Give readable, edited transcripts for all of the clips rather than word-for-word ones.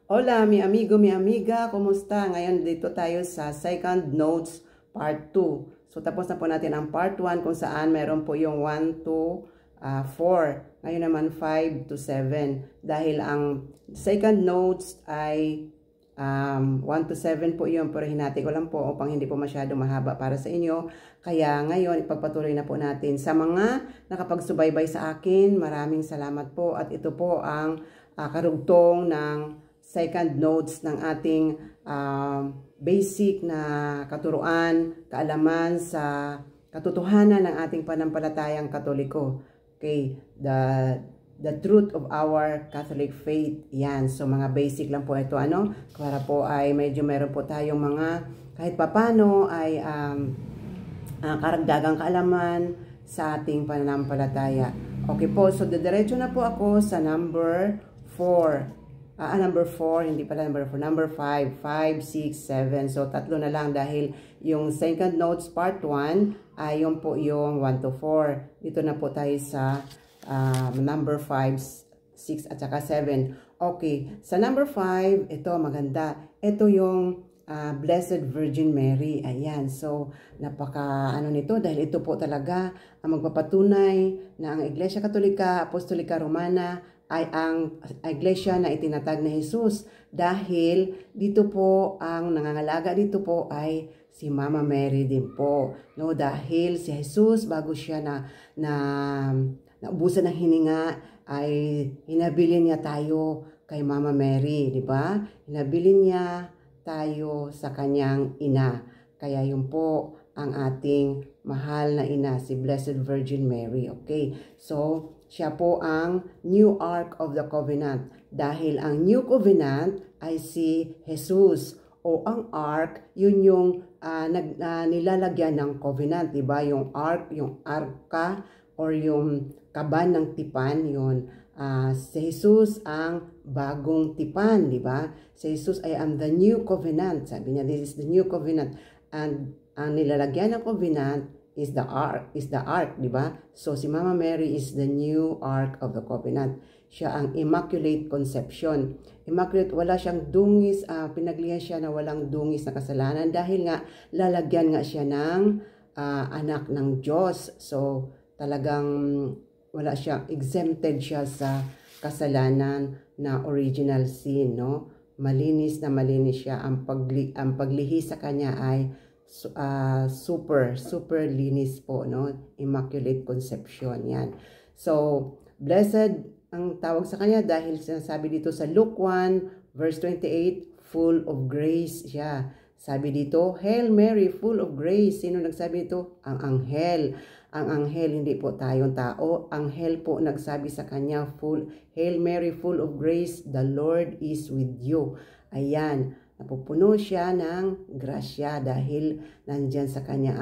Hola, mi amigo, mi amiga, kumusta? Ngayon dito tayo sa second notes part 2. So tapos na po natin ang part 1 kung saan meron po yung 1 to 4. Ngayon naman 5 to 7. Dahil ang second notes ay 1 to 7 po yun, pero hinati ko lang po upang hindi po masyado mahaba para sa inyo. Kaya ngayon ipagpatuloy na po natin. Sa mga nakapagsubaybay sa akin, maraming salamat po at ito po ang karugtong ng second notes ng ating basic na katuruan, kaalaman sa katotohanan ng ating panampalatayang Katoliko. Okay, the truth of our Catholic faith. Yan, so mga basic lang po ito, para po ay medyo meron po tayong mga kahit papano ay karagdagang kaalaman sa ating pananampalataya. Okay po, so diretso na po ako sa number 4. Number 4, hindi pala number 4, number 5, 5, 6, 7. So, tatlo na lang dahil yung second notes part 1 ay yung po yung 1 to 4. Dito na po tayo sa number 5, 6 at saka 7. Okay, sa number 5, ito maganda. Ito yung Blessed Virgin Mary. Ayan, so napaka nito dahil ito po talaga ang magpapatunay na ang Iglesia Katolika, Apostolika Romana ay ang iglesia na itinatag na Jesus dahil dito po ang nangangalaga dito po ay si Mama Mary din po, no? Dahil si Jesus bago siya naubusan ng hininga ay hinabilin niya tayo kay Mama Mary, di ba? Hinabilin niya tayo sa kanyang ina. Kaya yun po ang ating mahal na ina, si Blessed Virgin Mary. Okay, so siya po ang New Ark of the Covenant. Dahil ang New Covenant ay si Jesus. O ang Ark, yun yung nilalagyan ng Covenant. Diba? Yung Ark, yung Arka, or yung kaban ng tipan, yun. Si Jesus ang bagong tipan. Diba? Si Jesus ay ang the New Covenant. Sabi niya, this is the New Covenant. And ang nilalagyan ng Covenant is the ark, di ba? So si Mama Mary is the new ark of the covenant. Siya ang Immaculate Conception. Immaculate, wala siyang dungis, pinaglihan siya na walang dungis na kasalanan dahil nga lalagyan nga siya ng anak ng Diyos. So talagang wala siya, exempted siya sa kasalanan na original sin, no? Malinis na malinis siya. Ang paglihi sa kanya ay super linis po, no? Immaculate Conception, yan. So, blessed ang tawag sa kanya dahil sinasabi dito sa Luke 1 verse 28, full of grace siya. Sabi dito, Hail Mary, full of grace. Sino nagsabi dito? Ang anghel. Ang anghel, hindi po tayong tao. Anghel po nagsabi sa kanya, Hail Mary, full of grace, the Lord is with you. Ayan. Napupuno siya ng grasya dahil nandyan sa kanya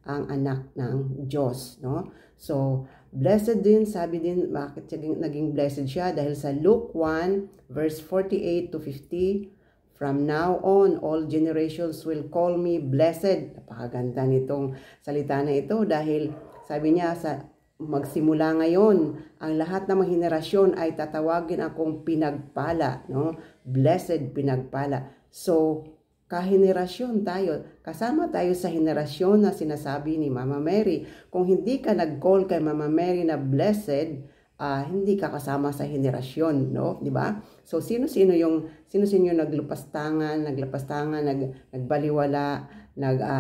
ang anak ng Diyos, no? So, blessed din, sabi din, bakit naging blessed siya? Dahil sa Luke 1, verse 48 to 50, from now on, all generations will call me blessed. Napakaganda nitong salita na ito dahil sabi niya, magsimula ngayon, ang lahat ng mga henerasyon ay tatawagin akong pinagpala, no? Blessed, pinagpala. So, kahenerasyon tayo, kasama tayo sa henerasyon na sinasabi ni Mama Mary. Kung hindi ka nag-call kay Mama Mary na blessed, hindi ka kasama sa henerasyon, no? 'Di ba? So, sino-sino yung naglapastangan, nagbaliwala,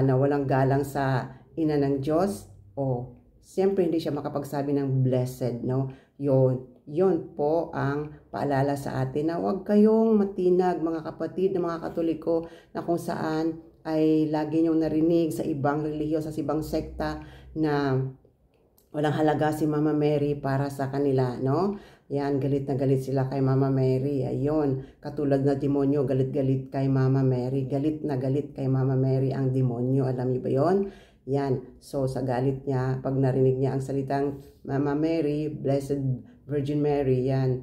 nawalang galang sa ina ng Diyos? O, siyempre hindi siya makapagsabi ng blessed, no? Yon po ang paalala sa atin na huwag kayong matinag, mga kapatid na mga Katoliko, na kung saan ay lagi niyong narinig sa ibang relihiyon, sa ibang sekta na walang halaga si Mama Mary para sa kanila, no? Yan, galit na galit sila kay Mama Mary. Ayun, katulad na demonyo, galit-galit kay Mama Mary. Galit na galit kay Mama Mary ang demonyo. Alam niyo ba yon? Yan, so sa galit niya, pag narinig niya ang salitang Mama Mary, Blessed Virgin Mary, yan,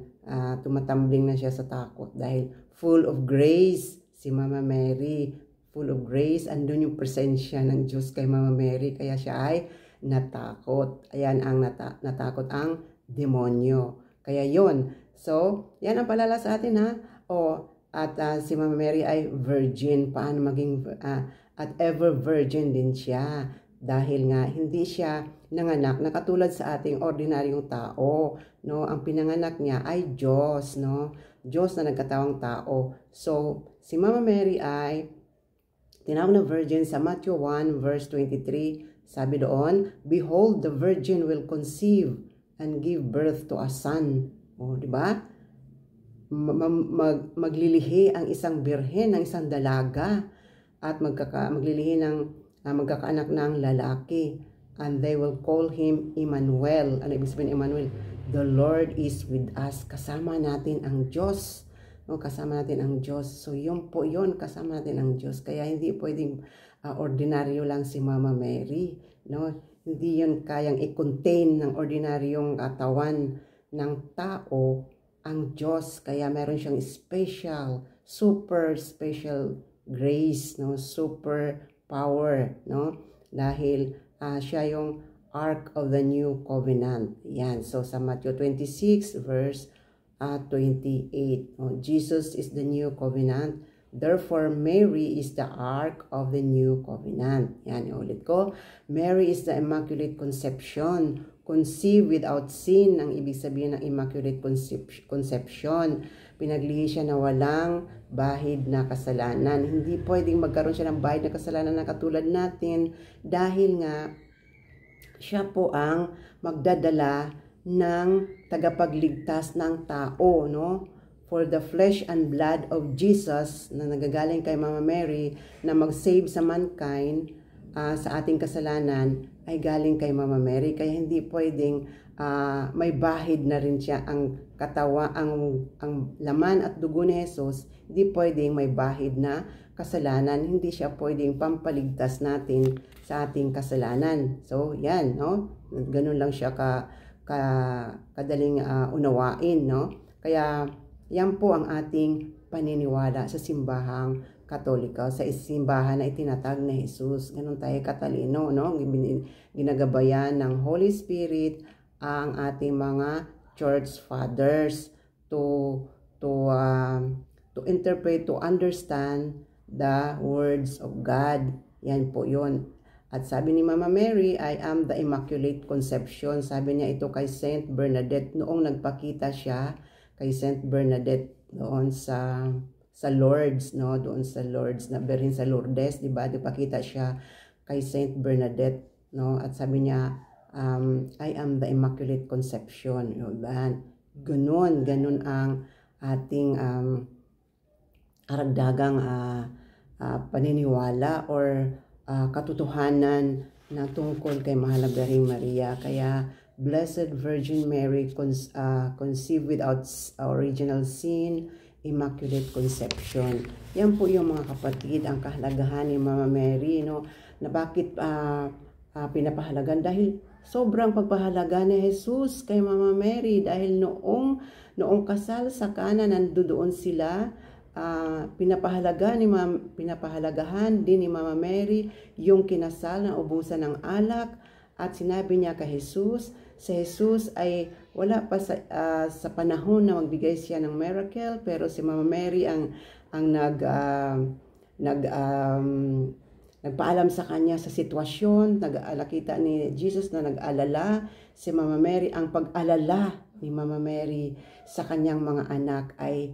tumatambling na siya sa takot dahil full of grace si Mama Mary, full of grace, andun yung presensya ng Diyos kay Mama Mary, kaya siya ay natakot. Ayan ang natakot ang demonyo. Kaya yon. So, yan ang palala sa atin, ha? O, At si Mama Mary ay virgin. Paano maging at ever virgin din siya. Dahil nga hindi siya nanganak na katulad sa ating ordinaryong tao, no? Ang pinanganak niya ay Diyos, no? Diyos na nagkatawang tao. So, si Mama Mary ay tinawag na virgin sa Matthew 1 verse 23. Sabi doon, "Behold, the virgin will conceive and give birth to a son." O, di ba? Maglilihi ang isang birhen, ng isang dalaga, at maglilihi ng magkakaanak ng lalaki, and they will call him Emmanuel. Ano ibig sabihin Emmanuel? The Lord is with us. Kasama natin ang Diyos. No, kasama natin ang Diyos. So yun po yun, kasama natin ang Diyos. Kaya hindi pwedeng ordinaryo lang si Mama Mary. No? Hindi yun kayang i-contain ng ordinaryong katawan ng tao ang Diyos. Kaya meron siyang special, super special grace, no? Super power, no? Dahil siya yung Ark of the New Covenant. Yan. So sa Matthew 26 verse 28, no? Jesus is the New Covenant. Therefore, Mary is the Ark of the New Covenant. Yan, ulit ko. Mary is the Immaculate Conception. Conceived without sin, ang ibig sabihin ng Immaculate Conception. Pinaglihi siya na walang bahid na kasalanan. Hindi pwedeng magkaroon siya ng bahid na kasalanan na katulad natin dahil nga siya po ang magdadala ng tagapagligtas ng tao, no? For the flesh and blood of Jesus na nagagaling kay Mama Mary na mag-save sa mankind sa ating kasalanan ay galing kay Mama Mary. Kaya hindi pwedeng may bahid na rin siya ang ang laman at dugo ni Jesus. Hindi pwedeng may bahid na kasalanan. Hindi siya pwedeng pampaligtas natin sa ating kasalanan. So yan, no? Ganun lang siya kadaling unawain, no? Kaya yan po ang ating paniniwala sa simbahang Katolika, sa simbahan na itinatag na Jesus. Ganun tayo katalino, no? Ginagabayan ng Holy Spirit ang ating mga church fathers to interpret, to understand the words of God. Yan po yun. At sabi ni Mama Mary, I am the Immaculate Conception. Sabi niya ito kay Saint Bernadette noong nagpakita siya kay Saint Bernadette doon sa Lourdes, no? Doon sa Lourdes, na berin sa Lourdes, di ba? Nagpakita siya kay Saint Bernadette, no? At sabi niya, I am the Immaculate Conception. Ganun ang ating aragdagang paniniwala or katotohanan na tungkol kay Mahalagang Maria. Kaya Blessed Virgin Mary, conceived without original sin, Immaculate Conception. Yan po yung mga kapatid, ang kahalagahan ni Mama Mary, no? Na bakit pinapahalagan? Dahil sobrang pagpahalaga ni Jesus kay Mama Mary. Dahil noong kasal sa Cana, nandoon sila, pinapahalagahan din ni Mama Mary yung kinasal na ubusan ng alak. At sinabi niya kay Jesus, si Jesus ay wala pa sa panahon na magbigay siya ng miracle, pero si Mama Mary ang nagpaalam sa kanya sa sitwasyon. Nakita ni Jesus na nag-alala. Si Mama Mary, ang pag-alala ni Mama Mary sa kanyang mga anak ay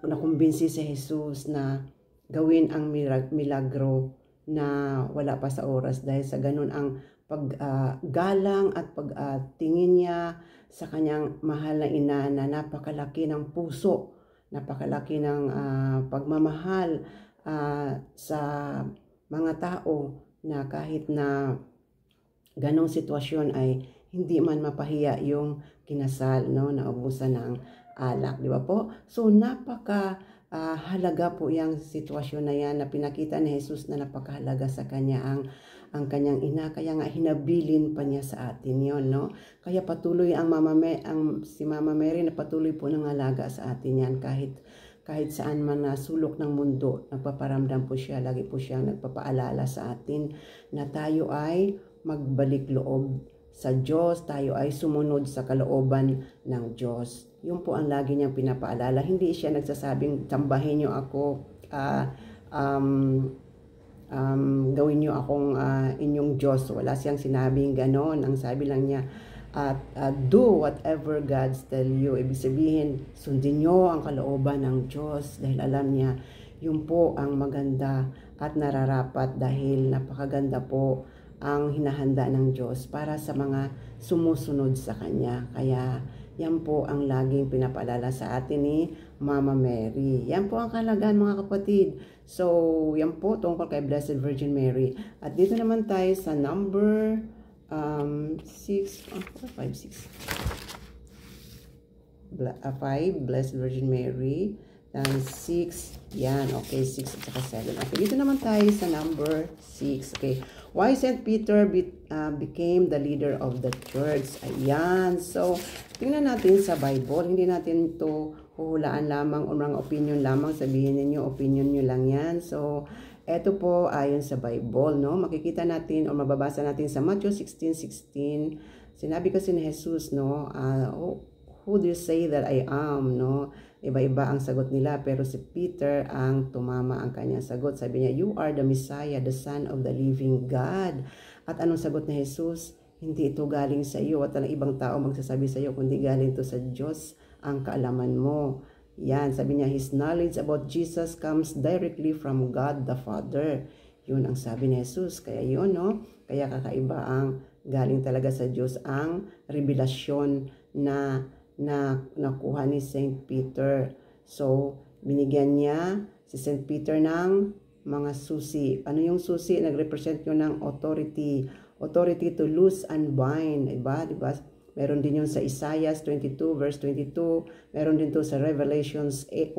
nakumbinsi si Jesus na gawin ang milagro na wala pa sa oras, dahil sa ganun ang paggalang at pagtingin niya sa kanyang mahal na ina na napakalaki ng puso, napakalaki ng pagmamahal sa mga tao, na kahit na ganong sitwasyon ay hindi man mapahiya yung kinasal, no, na ubusan ng alak, di ba po? So halaga po yung sitwasyon na yan, na pinakita ni Jesus na napakahalaga sa kanya ang kanyang ina. Kaya nga hinabilin pa niya sa atin yon, no? Kaya patuloy si Mama Mary na patuloy po ng alaga sa atin yan, kahit saan man na sulok ng mundo, nagpaparamdam po siya, lagi po siyang nagpapaalala sa atin na tayo ay magbalik loob sa Diyos, tayo ay sumunod sa kalooban ng Diyos. Yun po ang lagi niyang pinapaalala. Hindi siya nagsasabing, tambahin niyo ako, gawin niyo akong inyong Diyos. Wala siyang sinabing ganon. Ang sabi lang niya, do whatever God tell you. Ibig sabihin, sundin niyo ang kalooban ng Diyos dahil alam niya, yun po ang maganda at nararapat dahil napakaganda po ang hinahanda ng Diyos para sa mga sumusunod sa Kanya. Kaya yan po ang laging pinapaalala sa atin ni Mama Mary. Yan po ang kahalagaan mga kapatid. So, yan po tungkol kay Blessed Virgin Mary. At dito naman tayo sa number 5, Blessed Virgin Mary. Then 6, yan, okay, 6 at saka 7. Okay, dito naman tayo sa number 6. Okay, why St. Peter became the leader of the church. Ayan, so, tingnan natin sa Bible. Hindi natin ito huhulaan lamang o mga opinion lamang. Sabihin ninyo, opinion nyo lang yan. So, eto po ayon sa Bible, no? Makikita natin o mababasa natin sa Matthew 16:16. Sinabi kasi ni Jesus, no, who do you say that I am, no? Iba-iba ang sagot nila, pero si Peter ang tumama ang kanyang sagot. Sabi niya, you are the Messiah, the Son of the living God. At anong sagot ni Jesus? Hindi ito galing sa iyo at ang ibang tao magsasabi sa iyo, kundi galing ito sa Diyos ang kaalaman mo. Yan, sabi niya, his knowledge about Jesus comes directly from God the Father. Yun ang sabi ni Jesus. Kaya yun, no? Kaya kakaiba ang galing talaga sa Diyos ang revelasyon na nakuha ni St. Peter. So, binigyan niya si St. Peter ng mga susi. Ano yung susi? Nag-represent yun ng authority. Authority to loose and bind. Diba? Meron din yun sa Isaiah 22 verse 22. Meron din to sa Revelations 1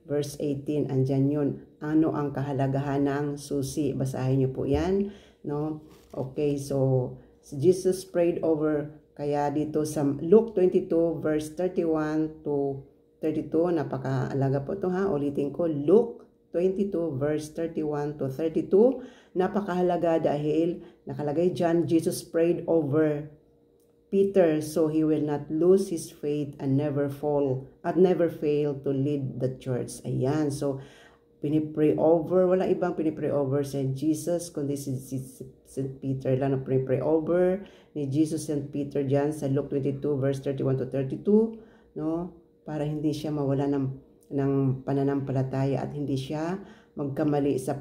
verse 18. Andyan yun. Ano ang kahalagahan ng susi? Basahin niyo po yan. No? Okay, so Jesus prayed over. Kaya dito sa Luke 22 verse 31 to 32. Napakaalaga po ito ha. Ulitin ko. Luke 22 verse 31 to 32. Napakahalaga dahil nakalagay dyan, Jesus prayed over Peter so he will not lose his faith and never fail to lead the church. Ayan, so pinipray over, wala ibang pinipray over si Jesus kundi si St. Peter lang na pinipray over ni Jesus St. Peter dyan sa Luke 22 verse 31 to 32, no? Para hindi siya mawala ng pananampalataya at hindi siya magkamali sa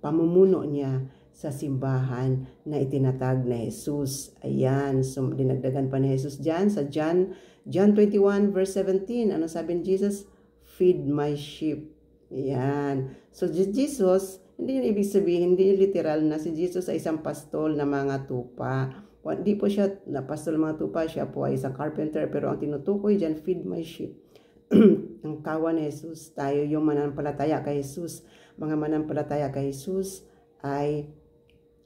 pamumuno niya sa simbahan na itinatag na Jesus. Ayan, so dinagdagan pa ni Jesus dyan sa John 21 verse 17. Ano sabi ni Jesus? Feed my sheep. Ayan. So Jesus, hindi yun ibig sabihin, hindi literal na si Jesus ay isang pastol na mga tupa. Hindi po siya na pastol ng mga tupa, siya po ay isang carpenter, pero ang tinutukoy dyan, feed my sheep. Ang kawan ni Jesus, tayo yung mananampalataya kay Jesus. Mga mananampalataya kay Jesus ay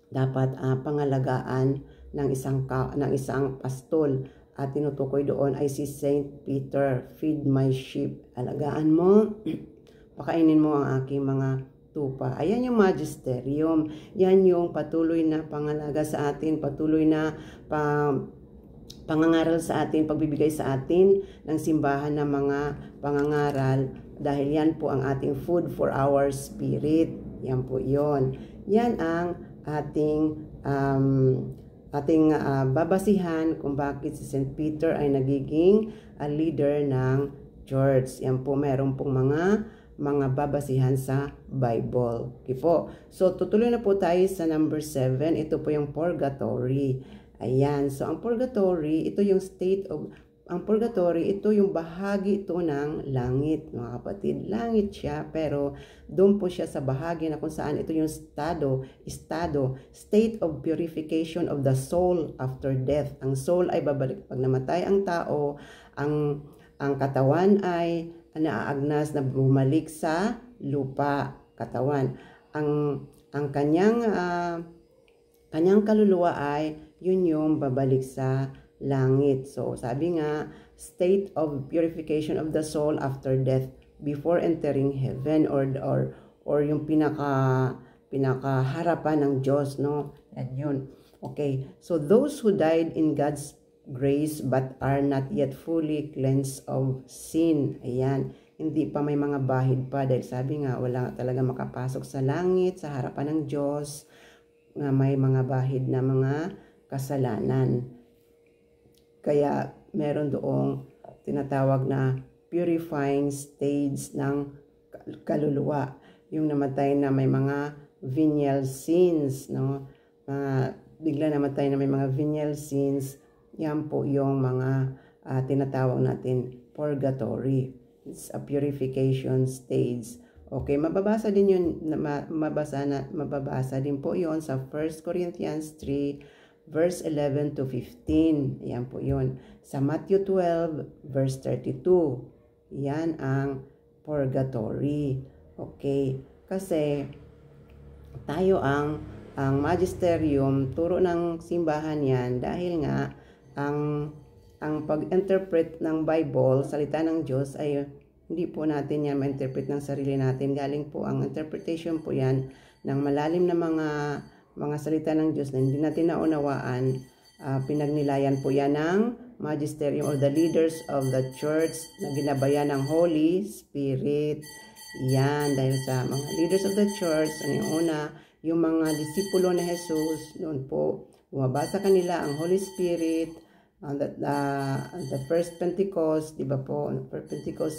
dapat pangalagaan ng isang pastol, at tinutukoy doon ay si Saint Peter. Feed my sheep. Alagaan mo, pakainin mo ang aking mga tupa. Ayan yung magisterium. Yan yung patuloy na pangalaga sa atin, patuloy na pangangaral sa atin, pagbibigay sa atin ng simbahan ng mga pangangaral, dahil yan po ang ating food for our spirit. Yan po yon. Yan ang ating babasihan kung bakit si St. Peter ay nagiging leader ng church. Yan po, meron pong mga babasihan sa Bible. Okay po. So, tutuloy na po tayo sa number 7. Ito po yung purgatory. Ayan. So, ang purgatory, ito yung ang purgatory, ito yung bahagi ito ng langit, mga kapatid. Langit siya, pero doon po siya sa bahagi na kung saan ito yung state of purification of the soul after death. Ang soul ay babalik pag namatay ang tao, ang katawan ay naaagnas na bumalik sa lupa, katawan. Ang kanyang kaluluwa ay yun yung babalik sa langit. So, sabi nga, state of purification of the soul after death before entering heaven, or yung pinakaharapan ng Diyos, no? Yan yun. Okay, so those who died in God's grace but are not yet fully cleansed of sin. Ayan, hindi pa may mga bahid pa dahil sabi nga wala talaga makapasok sa langit, sa harapan ng Diyos, na may mga bahid na mga kasalanan. Kaya meron doong tinatawag na purifying stage ng kaluluwa. Yung namatay na may mga venial sins, no? Bigla namatay na may mga venial sins, yan po yung mga tinatawag natin purgatory. It's a purification stage. Okay, mababasa din yun, mababasa din po yon sa 1 Corinthians 3 verse 11 to 15. Yan po yun. Sa Matthew 12 verse 32. Yan ang purgatory. Okay, kasi tayo ang magisterium, turo ng simbahan yan dahil nga ang pag-interpret ng Bible, salita ng Diyos, ay hindi po natin yan ma-interpret ng sarili natin. Galing po ang interpretation po yan ng malalim na mga salita ng Diyos na hindi natin naunawaan. Pinagnilayan po yan ng magisterium or the leaders of the church na ginabayan ng Holy Spirit. Yan, dahil sa mga leaders of the church, yung una, yung mga disipulo ni Jesus, noon po, bumabasa kanila ang Holy Spirit, the first Pentecost, di ba po, first Pentecost,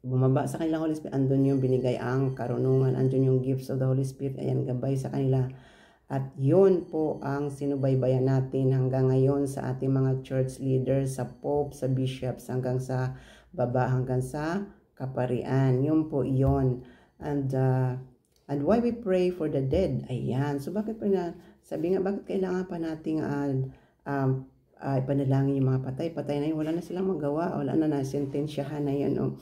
bumaba sa kanila Holy Spirit, andun yung binigay ang karunungan, andun yung gifts of the Holy Spirit, ayan, gabay sa kanila. At yun po ang sinubaybayan natin hanggang ngayon sa ating mga church leaders, sa pope, sa bishops, hanggang sa baba, hanggang sa kaparian. Yun po yun. And why we pray for the dead? Ayan. So bakit pa na, sabi nga, bakit kailangan pa nating ipanalangin yung mga patay? Patay na yun, wala na silang magawa, wala na sentensyahan na yun.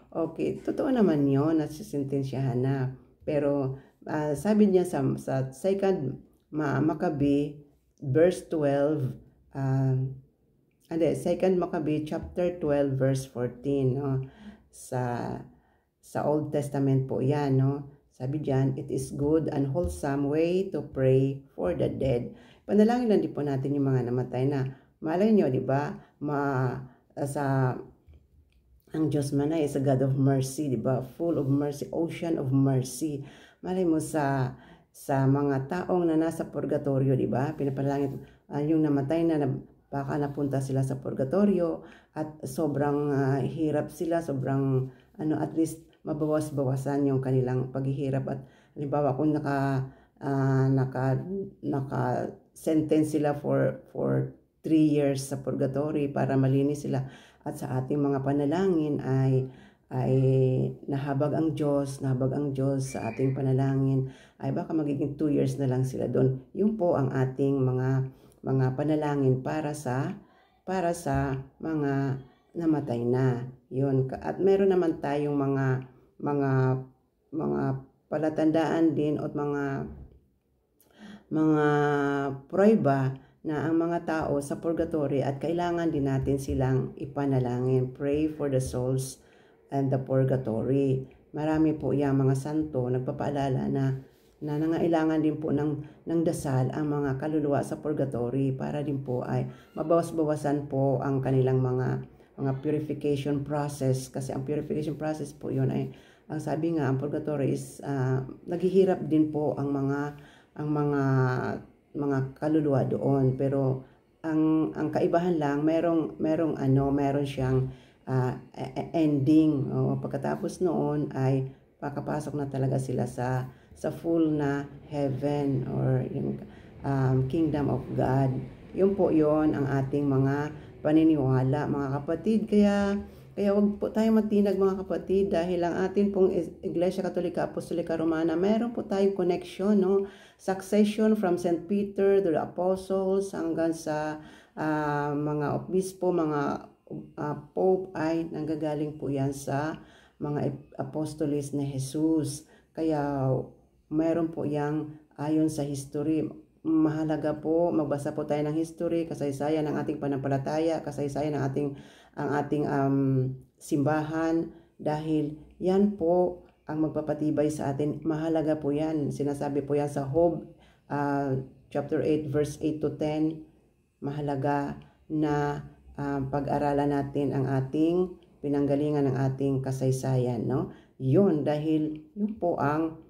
Okay, totoo naman yun, nasisentensyahan na. Pero sabi niya sa 2 Maccabees verse 12, 2 Maccabees chapter 12 verse 14, no? Sa Old Testament po yan, no? Sabi diyan, it is good and wholesome way to pray for the dead. Panalangin lang din po natin yung mga namatay na. Malay nyo, di ba? Ang Diyos man ay is a God of mercy, di ba? Full of mercy, ocean of mercy. Malay mo sa mga taong na nasa purgatorio, di ba? Pinapalangin yung namatay na baka napunta sila sa purgatorio at sobrang hirap sila, sobrang at least mabawas-bawasan yung kanilang paghihirap. At halimbawa kung naka-sentence sila for 3 years sa purgatory para malinis sila, at sa ating mga panalangin ay nahabag ang Diyos sa ating panalangin, ay baka magiging 2 years na lang sila doon. Yun po ang ating mga panalangin para sa mga namatay na. Yun. At meron naman tayong mga palatandaan din at mga prueba na ang mga tao sa purgatory at kailangan din natin silang ipanalangin. Pray for the souls and the purgatory. Marami po yung mga santo nagpapaalala na nangailangan din po ng dasal ang mga kaluluwa sa purgatory para din po ay mabawas-bawasan po ang kanilang mga purification process. Kasi ang purification process po yun ay, ang sabi nga, ang purgatory is naghihirap din po ang mga kaluluwa doon, pero ang kaibahan lang meron siyang ending. Pagkatapos noon ay pakapasok na talaga sila sa full na heaven or yung kingdom of God. Yun po yon ang ating mga paniniwala, mga kapatid. Kaya wag po tayo matinag, mga kapatid, dahil ang atin pong Iglesia Katolika Apostolika Romana, meron po tayong connection, no? Succession from St. Peter to the Apostles hanggang sa mga obispo, mga Pope ay nanggagaling po yan sa mga apostolis ni Jesus. Kaya meron po yang ayon sa history. Mahalaga po, magbasa po tayo ng history, kasaysayan ng ating panampalataya, kasaysayan ng ating simbahan, dahil yan po ang magpapatibay sa atin. Mahalaga po yan. Sinasabi po yan sa chapter 8 verse 8 to 10, mahalaga na pag-aralan natin ang ating pinanggalingan ng ating kasaysayan, no? Yun, dahil yun po ang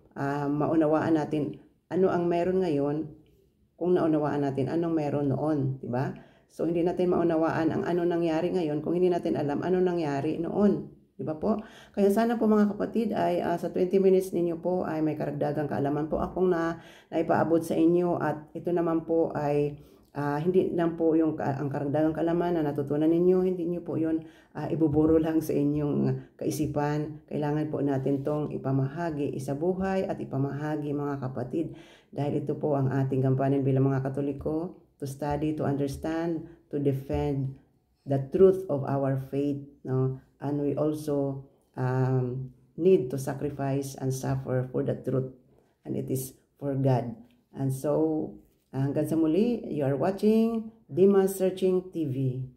maunawaan natin ano ang meron ngayon kung naunawaan natin anong meron noon, di ba? So hindi natin maunawaan ang ano nangyari ngayon kung hindi natin alam ano nangyari noon, di ba po? Kaya sana po mga kapatid ay sa 20 minutes ninyo po ay may karagdagang kaalaman po akong naipaabot sa inyo, at ito naman po ay hindi lang po yung ang karagdagang kaalaman na natutunan ninyo, hindi nyo po yun ibuburo lang sa inyong kaisipan. Kailangan po natin tong ipamahagi, isabuhay at ipamahagi mga kapatid, dahil ito po ang ating gampanin bilang mga Katoliko, to study, to understand, to defend the truth of our faith, no? And we also need to sacrifice and suffer for the truth, and it is for God. And so hanggang sa muli, you are watching Dimas Searching TV.